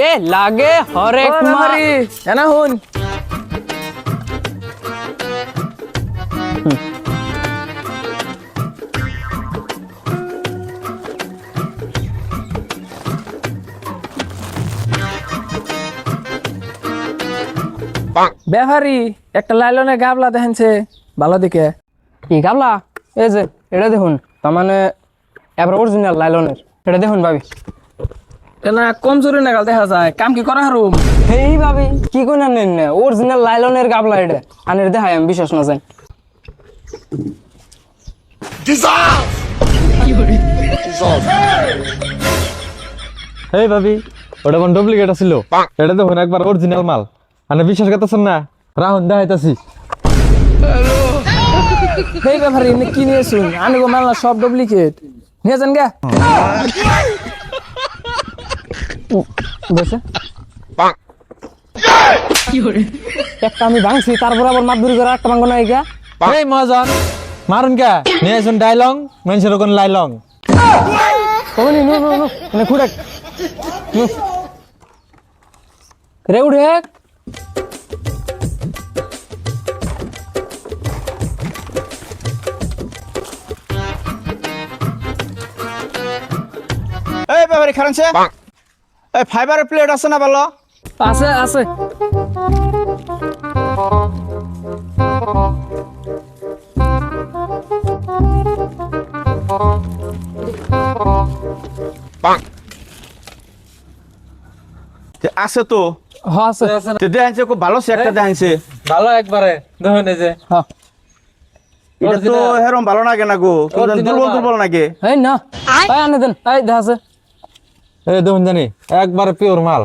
এ লাগে হরেক মারি এনা হুন ব্যাপারি একটা লাইলনের গাবলা দেখেনছে ভালো দিকে কি গাবলা এই যে এটা দেখুন তার মানে এবার অরিজিনাল লাইলনের এটা দেখুন ভাবি না কমজোরি নাগাল দেখা যায় কাম কি করা হারুম এই ভাবি কি কোন নেন না অরিজিনাল লাইলনের গাবলা এটা আনের দেখাই আমি বিশ্বাস না যাই এই ভাবি ওটা কোন ডুপ্লিকেট ছিল এটা দেখুন একবার অরিজিনাল মাল মানে বিশ্বাস করতেছেন না রাহুন দেখাইতাছি এই ব্যাপারে এনে কি নিয়ে শুন আমি গো মাল না সব ডুপ্লিকেট নিয়ে যান গা বসে একটা আমি ভাঙছি তারপর আবার মাদুরি করে একটা ভাঙবো না এইগা এই মহাজন মারুন কে নিয়ে আসুন ডাইলং মানুষের কোন লাইলং কমনি নো নো নো মানে খুড়ে রে উঠে এই ব্যাপারে খারানছে এই ফাইবারের প্লেট আছে না ভালো আছে আছে আছে তো হ আছে দেখাইছে খুব ভালো সে একটা দেখাইছে ভালো একবারে দেখুন এই যে হ্যাঁ এটা তো হেরম ভালো লাগে না গো দুর্বল দুর্বল নাকি এই না এই আনে দেন এই দেখা আছে এই দেখুন জানি একবারে পিওর মাল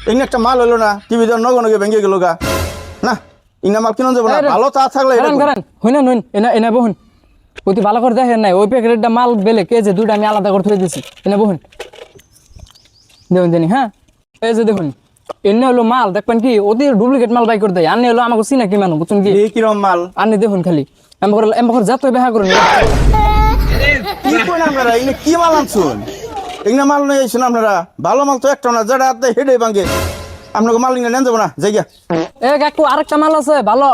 এমনি একটা মাল হলো না টিভি দেওয়ার নগে নগে ভেঙে গেল গা না ইনা মাল কিনা যাবো না ভালো চা থাকলে এটা কারণ কারণ হইনা নইন এনা এনা বহুন ওই ভালো করে দেখেন নাই ওই প্যাকেটটা মাল বেলে কে যে দুটো আমি আলাদা করে থই দিছি এনা বহুন দেখুন জানি হ্যাঁ এই যে দেখুন এনে হলো মাল দেখবেন কি ওদের ডুপ্লিকেট মাল বাই করে দেয় আনে হলো আমাকে চিনা কি মানুষ বুঝছেন কি এই কিরম মাল আনে দেখুন খালি এমবকর যত বেহা করুন কি কই না আপনারা ইনে কি মাল আনছুন এগুলা মাল নিয়ে এসেছেন আপনারা ভালো মাল তো একটা না যেটা হাতে হেডে ভাঙে আপনাকে মাল নিয়ে নেন যাবো না জায়গা এ কাকু আরেকটা মাল আছে ভালো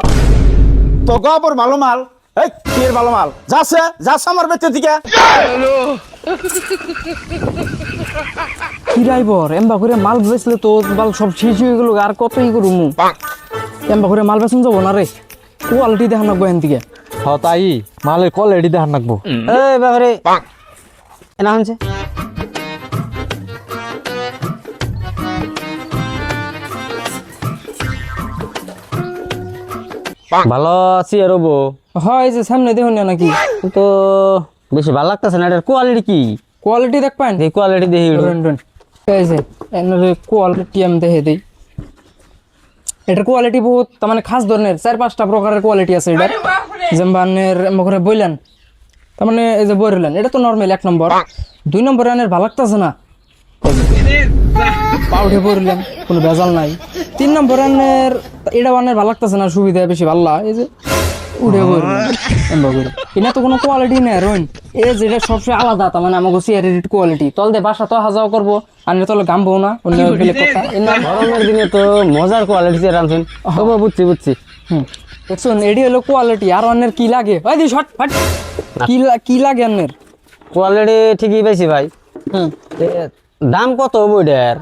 তো গপর ভালো মাল এই কি এর ভালো মাল যাচ্ছে আমার বেঁচে থেকে কি ড্রাইভার এমবা করে মাল বেচলে তো মাল সব শেষ হয়ে গেল আর কতই করু মু এমবা করে মাল বেচন যাবো না রে কোয়ালিটি দেখান লাগবো এখান থেকে তাই মালের কোয়ালিটি দেখান রাখবো এই ব্যাপারে এনা হচ্ছে ভালো আছি আর বো হয় যে সামনে দেখুন না নাকি তো বেশি ভালো লাগতেছে না এটার কোয়ালিটি কি কোয়ালিটি দেখবেন এই কোয়ালিটি দেখি এই যে এর কোয়ালিটি আমি দেখে দিই এটার কোয়ালিটি বহুত তার মানে খাস ধরনের 4-5টা প্রকারের কোয়ালিটি আছে এটার যেমবানের মুখে বললেন তার মানে এই যে বইলেন এটা তো নরমাল 1 নম্বর 2 নম্বর রানের ভালো লাগতেছে না পাউডে বইলেন কোনো ভেজাল নাই 3 নম্বর রানের এটা বানের ভালো লাগতেছে না সুবিধা বেশি ভালো এই যে উড়ে বইলেন এমবা করে এটা তো কোনো কোয়ালিটি নেই রইন এই যে এটা সবচেয়ে আলাদা তার মানে আমাকে সিআরএড কোয়ালিটি তল দিয়ে বাসা তো হাজাও করবো আর তলে গামবো না অন্য বেলে কথা গরমের দিনে তো মজার কোয়ালিটি রাখছেন বুঝছি বুঝছি দেখুন এডি হলো কোয়ালিটি আর অন্যের কি লাগে ওই দি শট ফাট কি লাগে অন্যের কোয়ালিটি ঠিকই পাইছি ভাই দাম কত বইটার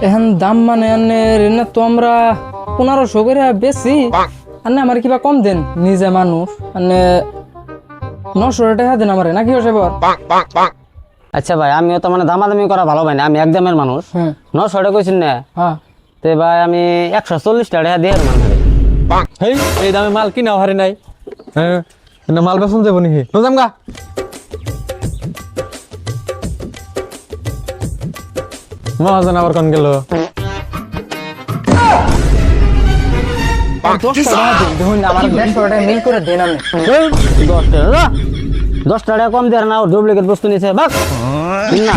এখন দাম মানে অন্যের এনে তো আমরা 1500 করে বেশি আর না আমার কিবা কম দেন নিজে মানুষ মানে 900 টাকা দেন আমারে নাকি হচ্ছে বর আচ্ছা ভাই আমিও তো মানে দামাদামি করা ভালো ভাই না আমি একদমের মানুষ 900 টাকা কইছেন না হ্যাঁ তে ভাই আমি 140 টাকা দিয়ে মানুষ হেই এই দামে মাল কিনা হারি নাই হ্যাঁ মাল বেসন যাবো নাকি নজাম গা মহাজন আবার কোন গেল 10 টাকা দেন দেখুন আমার 150 টাকা মিল করে দেন আপনি 10 টাকা কম দেয় না ডুপ্লিকেট বস্তু নিছে বাস না